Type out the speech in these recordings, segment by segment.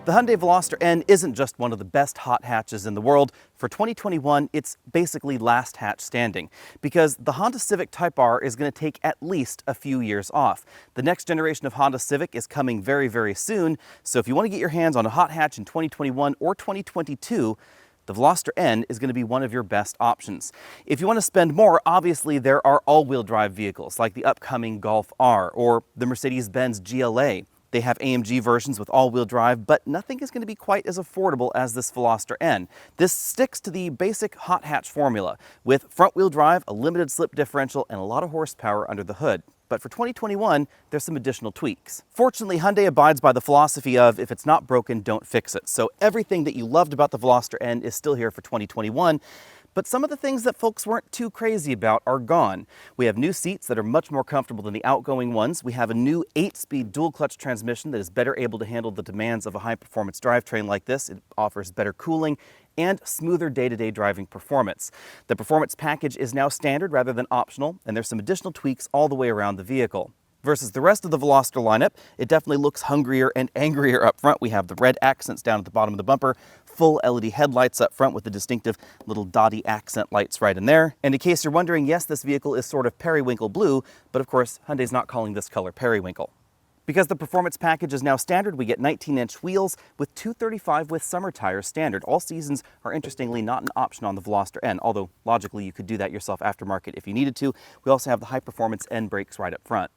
The Hyundai Veloster N isn't just one of the best hot hatches in the world. For 2021, it's basically last hatch standing, because the Honda Civic Type R is going to take at least a few years off. The next generation of Honda Civic is coming very, very soon, so if you want to get your hands on a hot hatch in 2021 or 2022, the Veloster N is going to be one of your best options. If you want to spend more, obviously there are all-wheel drive vehicles like the upcoming Golf R or the Mercedes-Benz GLA. They have AMG versions with all-wheel drive, but nothing is going to be quite as affordable as this Veloster N. This sticks to the basic hot hatch formula, with front-wheel drive, a limited slip differential, and a lot of horsepower under the hood. But for 2021, there's some additional tweaks. Fortunately, Hyundai abides by the philosophy of, if it's not broken, don't fix it. So everything that you loved about the Veloster N is still here for 2021. But some of the things that folks weren't too crazy about are gone. We have new seats that are much more comfortable than the outgoing ones. We have a new 8-speed dual-clutch transmission that is better able to handle the demands of a high-performance drivetrain like this. It offers better cooling and smoother day-to-day driving performance. The performance package is now standard rather than optional, and there's some additional tweaks all the way around the vehicle. Versus the rest of the Veloster lineup, it definitely looks hungrier and angrier up front. We have the red accents down at the bottom of the bumper, full LED headlights up front with the distinctive little dotty accent lights right in there. And in case you're wondering, yes, this vehicle is sort of periwinkle blue, but of course, Hyundai's not calling this color periwinkle. Because the performance package is now standard, we get 19-inch wheels with 235 with summer tires standard. All seasons are interestingly not an option on the Veloster N, although logically you could do that yourself aftermarket if you needed to. We also have the high-performance N brakes right up front.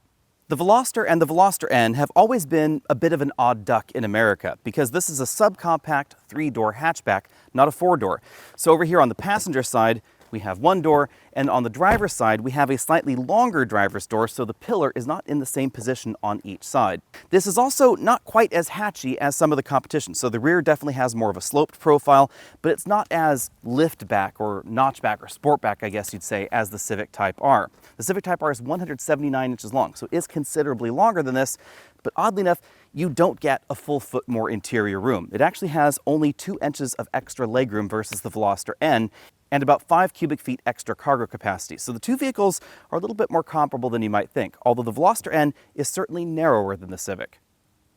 The Veloster and the Veloster N have always been a bit of an odd duck in America because this is a subcompact 3-door hatchback, not a 4-door. So over here on the passenger side, we have one door, and on the driver's side, we have a slightly longer driver's door, so the pillar is not in the same position on each side. This is also not quite as hatchy as some of the competition, so the rear definitely has more of a sloped profile, but it's not as lift back or notch back or sport back, I guess you'd say, as the Civic Type R. The Civic Type R is 179 inches long, so it is considerably longer than this, but oddly enough, you don't get a full foot more interior room. It actually has only 2 inches of extra legroom versus the Veloster N, and about 5 cubic feet extra cargo capacity. So the two vehicles are a little bit more comparable than you might think, although the Veloster N is certainly narrower than the Civic.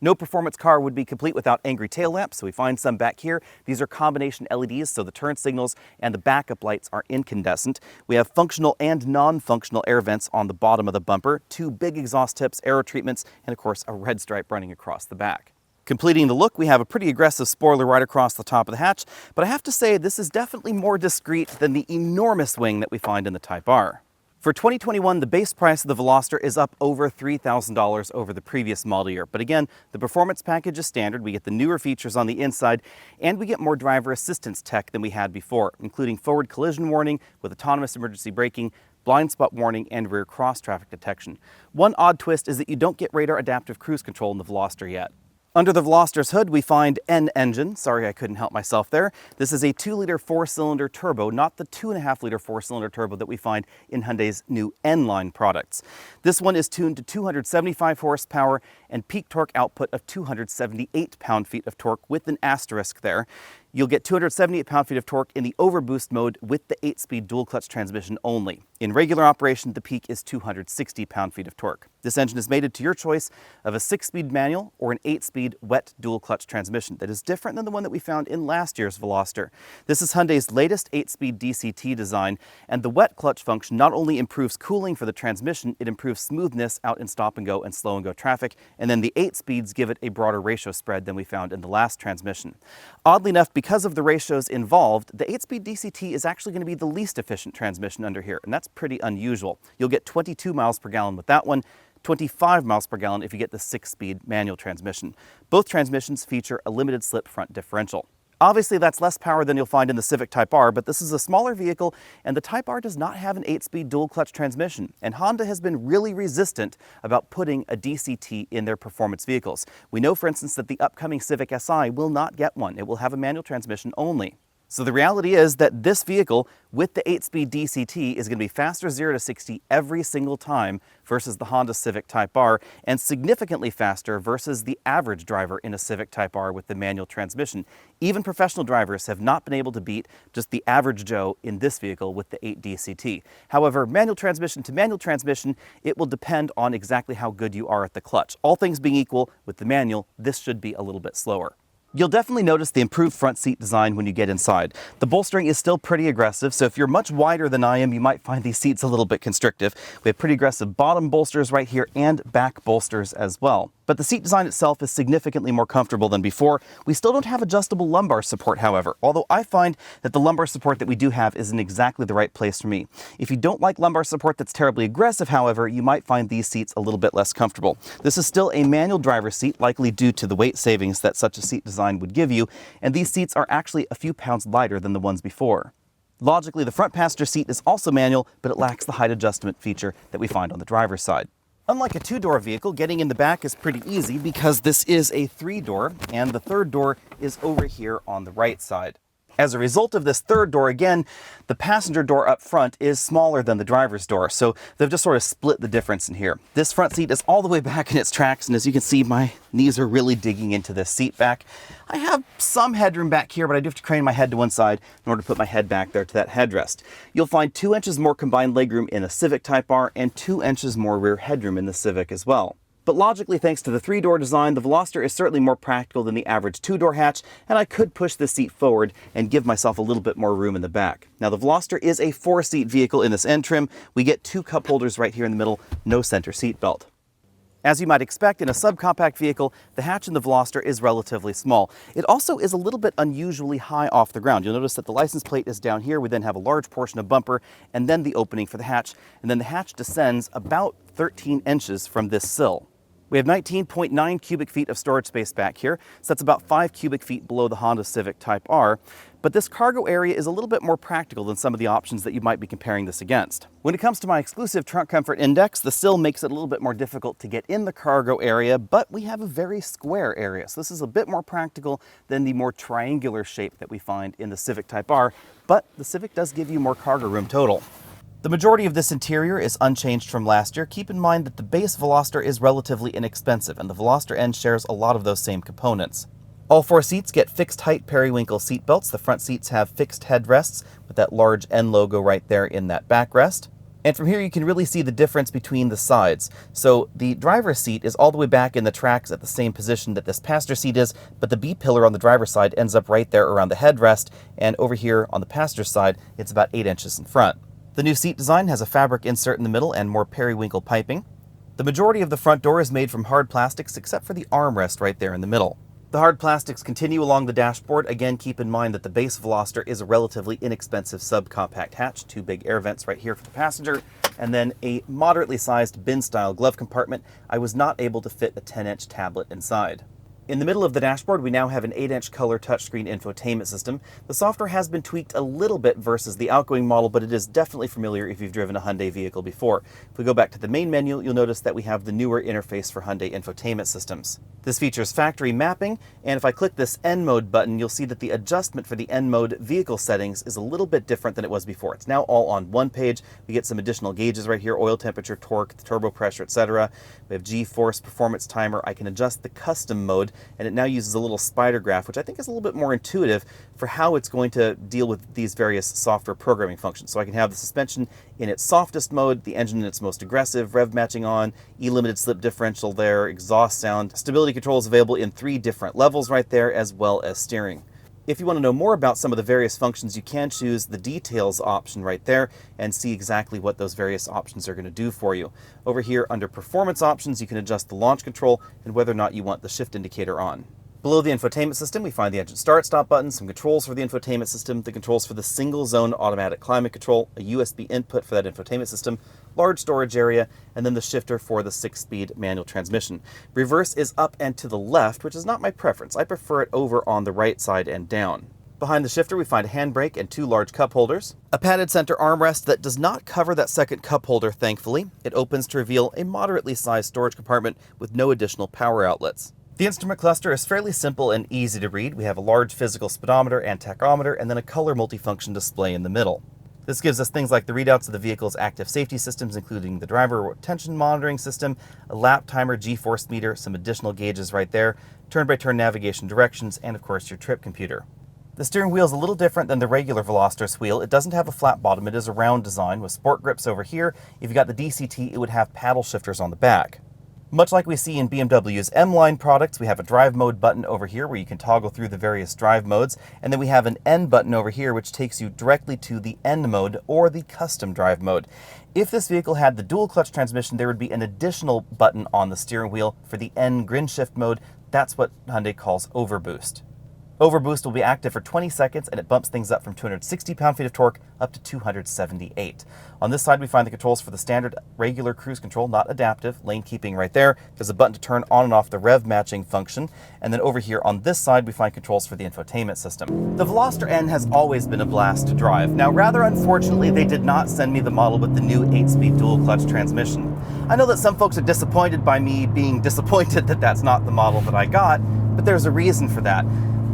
No performance car would be complete without angry tail lamps, so we find some back here. These are combination LEDs, so the turn signals and the backup lights are incandescent. We have functional and non-functional air vents on the bottom of the bumper, 2 big exhaust tips, aero treatments, and of course a red stripe running across the back. Completing the look, we have a pretty aggressive spoiler right across the top of the hatch, but I have to say this is definitely more discreet than the enormous wing that we find in the Type R. For 2021, the base price of the Veloster is up over $3,000 over the previous model year. But again, the performance package is standard. We get the newer features on the inside, and we get more driver assistance tech than we had before, including forward collision warning with autonomous emergency braking, blind spot warning, and rear cross traffic detection. One odd twist is that you don't get radar adaptive cruise control in the Veloster yet. Under the Veloster's hood, we find N engine. Sorry, I couldn't help myself there. This is a 2-liter 4-cylinder turbo, not the 2.5-liter 4-cylinder turbo that we find in Hyundai's new N-line products. This one is tuned to 275 horsepower and peak torque output of 278 pound-feet of torque with an asterisk there. You'll get 278 pound-feet of torque in the overboost mode with the 8-speed dual-clutch transmission only. In regular operation, the peak is 260 pound-feet of torque. This engine is mated to your choice of a 6-speed manual or an 8-speed wet dual-clutch transmission that is different than the one that we found in last year's Veloster. This is Hyundai's latest 8-speed DCT design, and the wet clutch function not only improves cooling for the transmission, it improves smoothness out in stop-and-go and slow-and-go traffic, and then the 8 speeds give it a broader ratio spread than we found in the last transmission. Oddly enough, because of the ratios involved, the 8-speed DCT is actually going to be the least efficient transmission under here, and that's pretty unusual. You'll get 22 miles per gallon with that one, 25 miles per gallon if you get the 6-speed manual transmission. Both transmissions feature a limited slip front differential. Obviously, that's less power than you'll find in the Civic Type R, but this is a smaller vehicle, and the Type R does not have an 8-speed dual-clutch transmission, and Honda has been really resistant about putting a DCT in their performance vehicles. We know, for instance, that the upcoming Civic Si will not get one. It will have a manual transmission only. So the reality is that this vehicle with the 8-speed DCT is going to be faster 0 to 60 every single time versus the Honda Civic Type R, and significantly faster versus the average driver in a Civic Type R with the manual transmission. Even professional drivers have not been able to beat just the average Joe in this vehicle with the 8 DCT. However, manual transmission to manual transmission, it will depend on exactly how good you are at the clutch. All things being equal, with the manual, this should be a little bit slower. You'll definitely notice the improved front seat design when you get inside. The bolstering is still pretty aggressive, so if you're much wider than I am, you might find these seats a little bit constrictive. We have pretty aggressive bottom bolsters right here and back bolsters as well. But the seat design itself is significantly more comfortable than before. We still don't have adjustable lumbar support, however, although I find that the lumbar support that we do have is in exactly the right place for me. If you don't like lumbar support that's terribly aggressive, however, you might find these seats a little bit less comfortable. This is still a manual driver's seat, likely due to the weight savings that such a seat design would give you, and these seats are actually a few pounds lighter than the ones before. Logically, the front passenger seat is also manual, but it lacks the height adjustment feature that we find on the driver's side. Unlike a two-door vehicle, getting in the back is pretty easy because this is a three-door, and the third door is over here on the right side. As a result of this third door, again, the passenger door up front is smaller than the driver's door, so they've just sort of split the difference in here. This front seat is all the way back in its tracks, and as you can see, my knees are really digging into this seat back. I have some headroom back here, but I do have to crane my head to one side in order to put my head back there to that headrest. You'll find 2 inches more combined legroom in a Civic Type R and 2 inches more rear headroom in the Civic as well. But logically, thanks to the 3-door design, the Veloster is certainly more practical than the average 2-door hatch, and I could push this seat forward and give myself a little bit more room in the back. Now, the Veloster is a 4-seat vehicle in this N trim. We get 2 cup holders right here in the middle, no center seat belt. As you might expect, in a subcompact vehicle, the hatch in the Veloster is relatively small. It also is a little bit unusually high off the ground. You'll notice that the license plate is down here. We then have a large portion of bumper and then the opening for the hatch, and then the hatch descends about 13 inches from this sill. We have 19.9 cubic feet of storage space back here, so that's about 5 cubic feet below the Honda Civic Type R. But this cargo area is a little bit more practical than some of the options that you might be comparing this against. When it comes to my exclusive trunk comfort index, the sill makes it a little bit more difficult to get in the cargo area, but we have a very square area. So this is a bit more practical than the more triangular shape that we find in the Civic Type R, but the Civic does give you more cargo room total. The majority of this interior is unchanged from last year. Keep in mind that the base Veloster is relatively inexpensive, and the Veloster N shares a lot of those same components. All 4 seats get fixed height periwinkle seat belts. The front seats have fixed headrests with that large N logo right there in that backrest. And from here you can really see the difference between the sides. So the driver's seat is all the way back in the tracks at the same position that this passenger seat is, but the B-pillar on the driver's side ends up right there around the headrest, and over here on the passenger side, it's about 8 inches in front. The new seat design has a fabric insert in the middle and more periwinkle piping. The majority of the front door is made from hard plastics except for the armrest right there in the middle. The hard plastics continue along the dashboard. Again, keep in mind that the base Veloster is a relatively inexpensive subcompact hatch, 2 big air vents right here for the passenger, and then a moderately sized bin-style glove compartment. I was not able to fit a 10-inch tablet inside. In the middle of the dashboard, we now have an 8-inch color touchscreen infotainment system. The software has been tweaked a little bit versus the outgoing model, but it is definitely familiar if you've driven a Hyundai vehicle before. If we go back to the main menu, you'll notice that we have the newer interface for Hyundai infotainment systems. This features factory mapping, and if I click this N mode button, you'll see that the adjustment for the N mode vehicle settings is a little bit different than it was before. It's now all on one page. We get some additional gauges right here: oil temperature, torque, the turbo pressure, etc. We have G-force, performance timer. I can adjust the custom mode, and it now uses a little spider graph, which I think is a little bit more intuitive for how it's going to deal with these various software programming functions. So I can have the suspension in its softest mode, the engine in its most aggressive, rev matching on, E-limited slip differential there, exhaust sound. Stability control is available in 3 different levels right there, as well as steering. If you want to know more about some of the various functions, you can choose the details option right there and see exactly what those various options are going to do for you. Over here under performance options, you can adjust the launch control and whether or not you want the shift indicator on. Below the infotainment system, we find the engine start-stop button, some controls for the infotainment system, the controls for the single-zone automatic climate control, a USB input for that infotainment system, large storage area, and then the shifter for the 6-speed manual transmission. Reverse is up and to the left, which is not my preference. I prefer it over on the right side and down. Behind the shifter, we find a handbrake and 2 large cup holders, a padded center armrest that does not cover that second cup holder, thankfully. It opens to reveal a moderately sized storage compartment with no additional power outlets. The instrument cluster is fairly simple and easy to read. We have a large physical speedometer and tachometer, and then a color multifunction display in the middle. This gives us things like the readouts of the vehicle's active safety systems, including the driver attention monitoring system, a lap timer, G-force meter, some additional gauges right there, turn-by-turn navigation directions, and of course your trip computer. The steering wheel is a little different than the regular Veloster's wheel. It doesn't have a flat bottom, it is a round design with sport grips over here. If you got the DCT, it would have paddle shifters on the back. Much like we see in BMW's M-Line products, we have a drive mode button over here where you can toggle through the various drive modes, and then we have an N button over here which takes you directly to the N mode or the custom drive mode. If this vehicle had the dual clutch transmission, there would be an additional button on the steering wheel for the N grin shift mode. That's what Hyundai calls overboost. Overboost will be active for 20 seconds and it bumps things up from 260 pound-feet of torque up to 278. On this side we find the controls for the standard regular cruise control, not adaptive, lane keeping right there. There's a button to turn on and off the rev matching function. And then over here on this side we find controls for the infotainment system. The Veloster N has always been a blast to drive. Now rather unfortunately they did not send me the model with the new 8-speed dual clutch transmission. I know that some folks are disappointed by me being disappointed that that's not the model that I got, but there's a reason for that.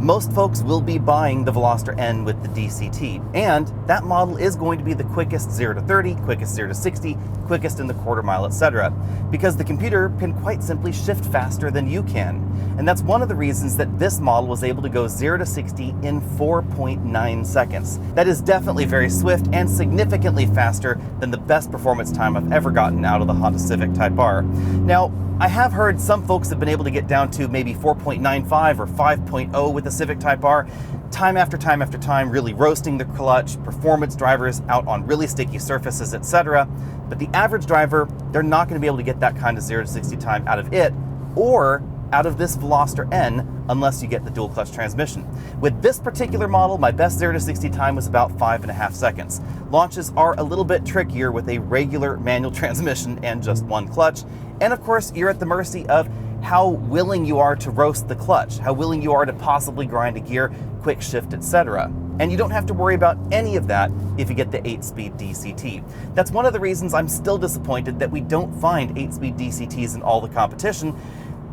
Most folks will be buying the Veloster N with the DCT, and that model is going to be the quickest 0 to 30, quickest 0 to 60, quickest in the quarter mile, etc. Because the computer can quite simply shift faster than you can. And that's one of the reasons that this model was able to go 0 to 60 in 4.9 seconds. That is definitely very swift and significantly faster than the best performance time I've ever gotten out of the Honda Civic Type R. Now, I have heard some folks have been able to get down to maybe 4.95 or 5.0 with the Civic Type R, time after time after time, really roasting the clutch, performance drivers out on really sticky surfaces, etc. But the average driver, they're not going to be able to get that kind of 0 to 60 time out of it, or out of this Veloster N, unless you get the dual clutch transmission. With this particular model, my best 0 to 60 time was about 5.5 seconds. Launches are a little bit trickier with a regular manual transmission and just one clutch. And of course, you're at the mercy of how willing you are to roast the clutch, how willing you are to possibly grind a gear, quick shift, etc. And you don't have to worry about any of that if you get the 8-speed DCT. That's one of the reasons I'm still disappointed that we don't find 8-speed DCTs in all the competition.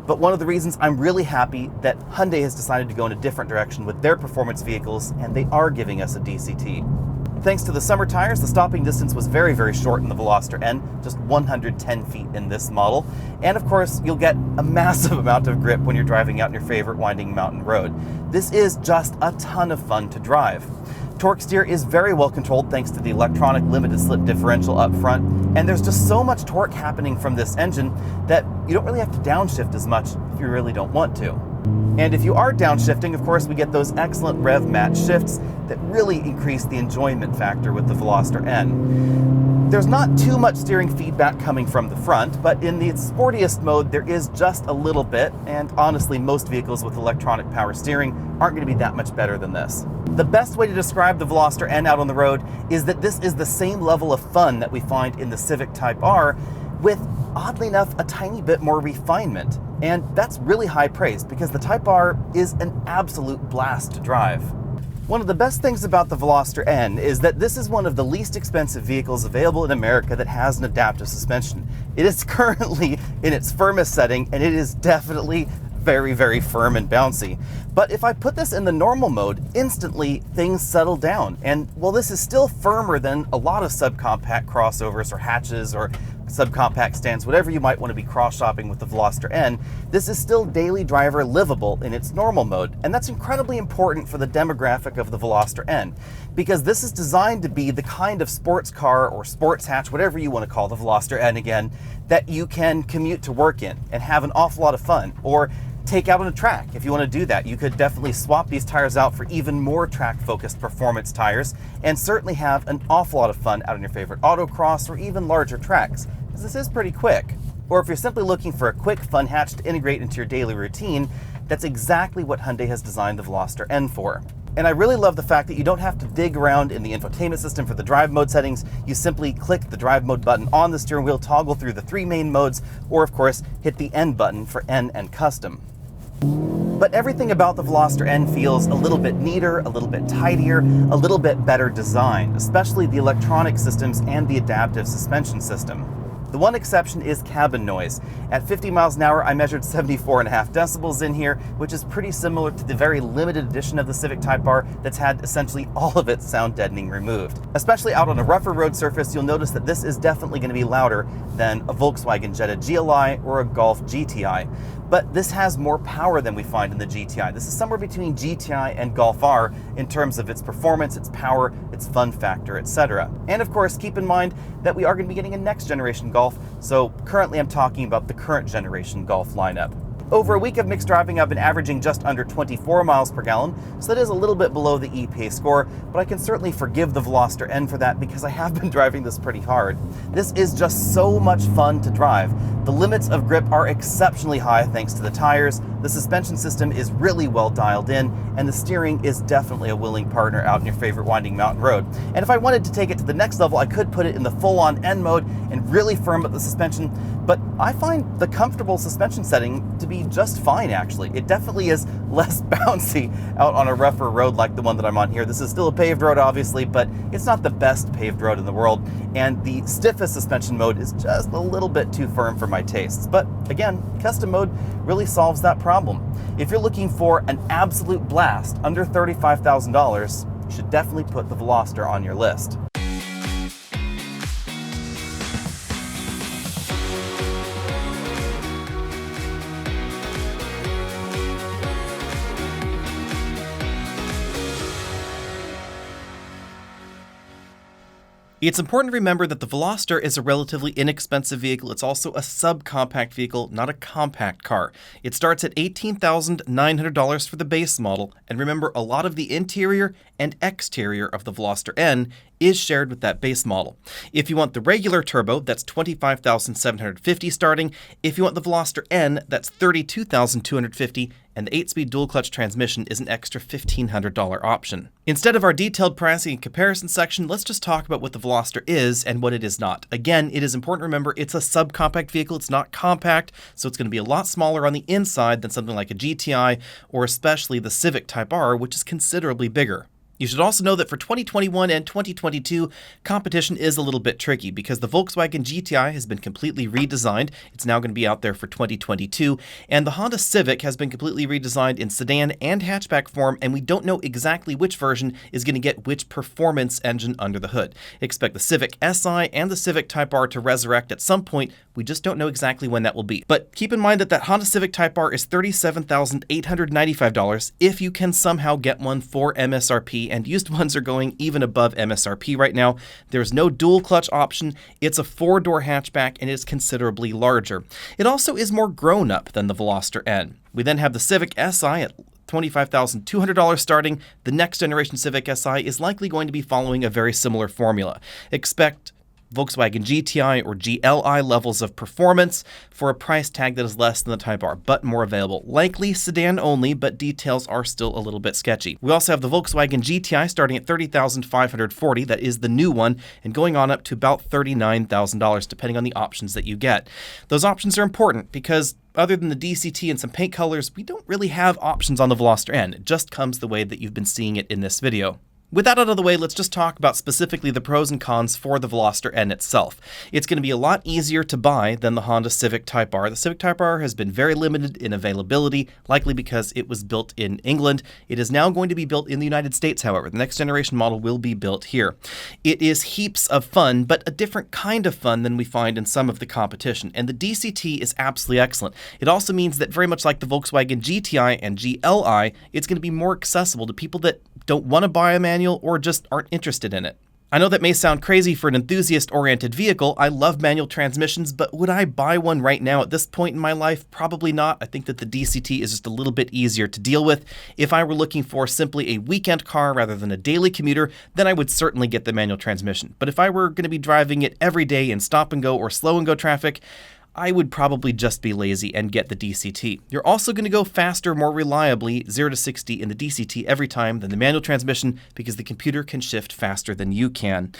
But one of the reasons I'm really happy that Hyundai has decided to go in a different direction with their performance vehicles, and they are giving us a DCT. Thanks to the summer tires, the stopping distance was very, very short in the Veloster N, just 110 feet in this model. And of course, you'll get a massive amount of grip when you're driving out in your favorite winding mountain road. This is just a ton of fun to drive. Torque steer is very well controlled thanks to the electronic limited slip differential up front, and there's just so much torque happening from this engine that you don't really have to downshift as much if you really don't want to. And if you are downshifting, of course, we get those excellent rev match shifts that really increase the enjoyment factor with the Veloster N. There's not too much steering feedback coming from the front, but in the sportiest mode there is just a little bit, and honestly most vehicles with electronic power steering aren't going to be that much better than this. The best way to describe the Veloster N out on the road is that this is the same level of fun that we find in the Civic Type R, with, oddly enough, a tiny bit more refinement. And that's really high praise because the Type R is an absolute blast to drive. One of the best things about the Veloster N is that this is one of the least expensive vehicles available in America that has an adaptive suspension. It is currently in its firmest setting, and it is definitely very, very firm and bouncy. But if I put this in the normal mode, instantly things settle down. And while this is still firmer than a lot of subcompact crossovers or hatches or subcompact stands, whatever you might want to be cross-shopping with the Veloster N, this is still daily driver livable in its normal mode. And that's incredibly important for the demographic of the Veloster N, because this is designed to be the kind of sports car or sports hatch, whatever you want to call the Veloster N again, that you can commute to work in and have an awful lot of fun, or take out on a track. If you want to do that, you could definitely swap these tires out for even more track-focused performance tires, and certainly have an awful lot of fun out on your favorite autocross or even larger tracks, because this is pretty quick. Or if you're simply looking for a quick, fun hatch to integrate into your daily routine, that's exactly what Hyundai has designed the Veloster N for. And I really love the fact that you don't have to dig around in the infotainment system for the drive mode settings. You simply click the drive mode button on the steering wheel, toggle through the 3 main modes, or of course, hit the N button for N and custom. But everything about the Veloster N feels a little bit neater, a little bit tidier, a little bit better designed, especially the electronic systems and the adaptive suspension system. The one exception is cabin noise. At 50 miles an hour, I measured 74.5 decibels in here, which is pretty similar to the very limited edition of the Civic Type R that's had essentially all of its sound deadening removed. Especially out on a rougher road surface, you'll notice that this is definitely going to be louder than a Volkswagen Jetta GLI or a Golf GTI. But this has more power than we find in the GTI. This is somewhere between GTI and Golf R in terms of its performance, its power, its fun factor, etc. And of course, keep in mind that we are going to be getting a next generation Golf, so currently I'm talking about the current generation Golf lineup. Over a week of mixed driving, I've been averaging just under 24 miles per gallon, so that is a little bit below the EPA score, but I can certainly forgive the Veloster N for that because I have been driving this pretty hard. This is just so much fun to drive. The limits of grip are exceptionally high thanks to the tires, the suspension system is really well dialed in, and the steering is definitely a willing partner out in your favorite winding mountain road. And if I wanted to take it to the next level, I could put it in the full-on N mode and really firm up the suspension, but I find the comfortable suspension setting to be just fine actually. It definitely is less bouncy out on a rougher road like the one that I'm on here. This is still a paved road obviously, but it's not the best paved road in the world, and the stiffest suspension mode is just a little bit too firm for my tastes. But again, custom mode really solves that problem. If you're looking for an absolute blast under $35,000, you should definitely put the Veloster on your list. It's important to remember that the Veloster is a relatively inexpensive vehicle. It's also a subcompact vehicle, not a compact car. It starts at $18,900 for the base model, and remember, a lot of the interior and exterior of the Veloster N is shared with that base model. If you want the regular turbo, that's $25,750 starting. If you want the Veloster N, that's $32,250, and the 8-speed dual-clutch transmission is an extra $1,500 option. Instead of our detailed pricing and comparison section, let's just talk about what the Veloster is and what it is not. Again, it is important to remember it's a subcompact vehicle, it's not compact, so it's going to be a lot smaller on the inside than something like a GTI or especially the Civic Type R, which is considerably bigger. You should also know that for 2021 and 2022, competition is a little bit tricky because the Volkswagen GTI has been completely redesigned. It's now going to be out there for 2022, and the Honda Civic has been completely redesigned in sedan and hatchback form, and we don't know exactly which version is going to get which performance engine under the hood. Expect the Civic Si and the Civic Type R to resurrect at some point. We just don't know exactly when that will be. But keep in mind that that Honda Civic Type R is $37,895 if you can somehow get one for MSRP, and used ones are going even above MSRP right now. There's no dual clutch option. It's a 4-door hatchback and is considerably larger. It also is more grown up than the Veloster N. We then have the Civic Si at $25,200 starting. The next generation Civic Si is likely going to be following a very similar formula. Expect Volkswagen GTI or GLI levels of performance for a price tag that is less than the Type R, but more available. Likely sedan only, but details are still a little bit sketchy. We also have the Volkswagen GTI starting at $30,540. That is the new one, and going on up to about $39,000, depending on the options that you get. Those options are important because other than the DCT and some paint colors, we don't really have options on the Veloster N. It just comes the way that you've been seeing it in this video. With that out of the way, let's just talk about specifically the pros and cons for the Veloster N itself. It's going to be a lot easier to buy than the Honda Civic Type R. The Civic Type R has been very limited in availability, likely because it was built in England. It is now going to be built in the United States, however. The next generation model will be built here. It is heaps of fun, but a different kind of fun than we find in some of the competition, and the DCT is absolutely excellent. It also means that very much like the Volkswagen GTI and GLI, it's going to be more accessible to people that don't want to buy a manual or just aren't interested in it. I know that may sound crazy for an enthusiast-oriented vehicle. I love manual transmissions, but would I buy one right now at this point in my life? Probably not. I think that the DCT is just a little bit easier to deal with. If I were looking for simply a weekend car rather than a daily commuter, then I would certainly get the manual transmission. But if I were going to be driving it every day in stop and go or slow and go traffic, I would probably just be lazy and get the DCT. You're also going to go faster, more reliably, 0 to 60 in the DCT every time than the manual transmission because the computer can shift faster than you can.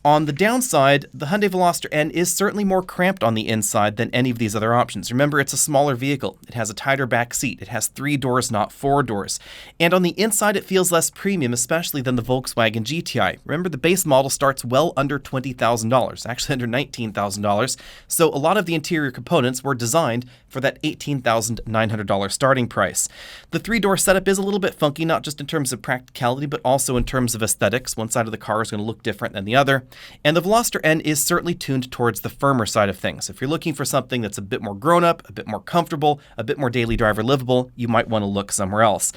On the downside, the Hyundai Veloster N is certainly more cramped on the inside than any of these other options. Remember, it's a smaller vehicle. It has a tighter back seat. It has 3 doors, not 4 doors. And on the inside, it feels less premium, especially than the Volkswagen GTI. Remember, the base model starts well under $20,000, actually under $19,000. So a lot of the interior components were designed for that $18,900 starting price. The 3-door setup is a little bit funky, not just in terms of practicality, but also in terms of aesthetics. One side of the car is going to look different than the other. And the Veloster N is certainly tuned towards the firmer side of things. If you're looking for something that's a bit more grown up, a bit more comfortable, a bit more daily driver livable, you might want to look somewhere else.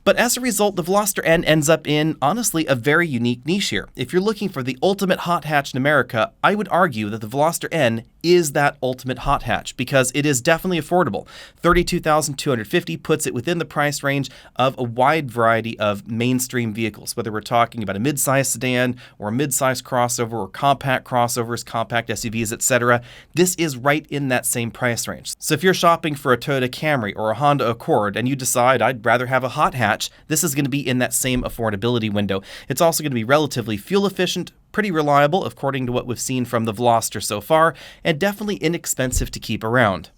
But as a result, the Veloster N ends up in, honestly, a very unique niche here. If you're looking for the ultimate hot hatch in America, I would argue that the Veloster N is that ultimate hot hatch because it is definitely affordable. $32,250 puts it within the price range of a wide variety of mainstream vehicles, whether we're talking about a mid-size sedan or a mid-size crossover or compact crossovers, compact SUVs, etc. This is right in that same price range. So if you're shopping for a Toyota Camry or a Honda Accord and you decide I'd rather have a hot hatch, this is going to be in that same affordability window. It's also going to be relatively fuel efficient, pretty reliable according to what we've seen from the Veloster so far, and definitely inexpensive to keep around.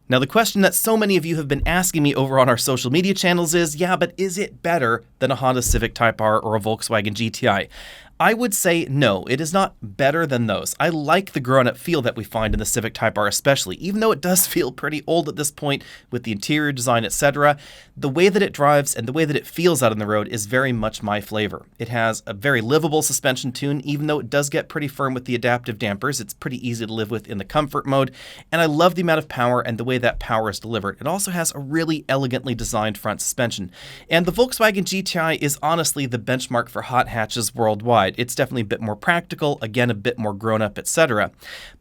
Now, the question that so many of you have been asking me over on our social media channels is, yeah, but is it better than a Honda Civic Type R or a Volkswagen GTI? I would say no, it is not better than those. I like the grown-up feel that we find in the Civic Type R especially, even though it does feel pretty old at this point with the interior design, etc. The way that it drives and the way that it feels out on the road is very much my flavor. It has a very livable suspension tune, even though it does get pretty firm with the adaptive dampers. It's pretty easy to live with in the comfort mode, and I love the amount of power and the way that power is delivered. It also has a really elegantly designed front suspension. And the Volkswagen GTI is honestly the benchmark for hot hatches worldwide. It's definitely a bit more practical, again, a bit more grown up, etc.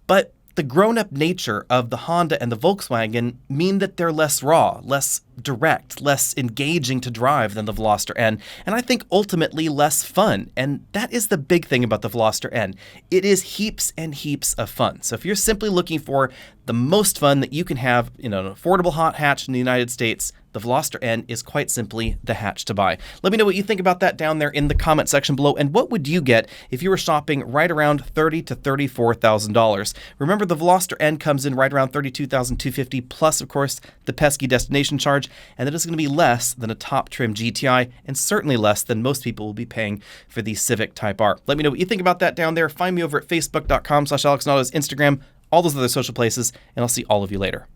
But the grown-up nature of the Honda and the Volkswagen mean that they're less raw, less direct, less engaging to drive than the Veloster N, and I think ultimately less fun. And that is the big thing about the Veloster N. It is heaps and heaps of fun. So if you're simply looking for the most fun that you can have in an affordable hot hatch in the United States, the Veloster N is quite simply the hatch to buy. Let me know what you think about that down there in the comment section below, and what would you get if you were shopping right around $30,000 to $34,000? Remember, the Veloster N comes in right around $32,250 plus, of course, the pesky destination charge, and that is going to be less than a top trim GTI, and certainly less than most people will be paying for the Civic Type R. Let me know what you think about that down there. Find me over at facebook.com/AlexNautos, Instagram, all those other social places, and I'll see all of you later.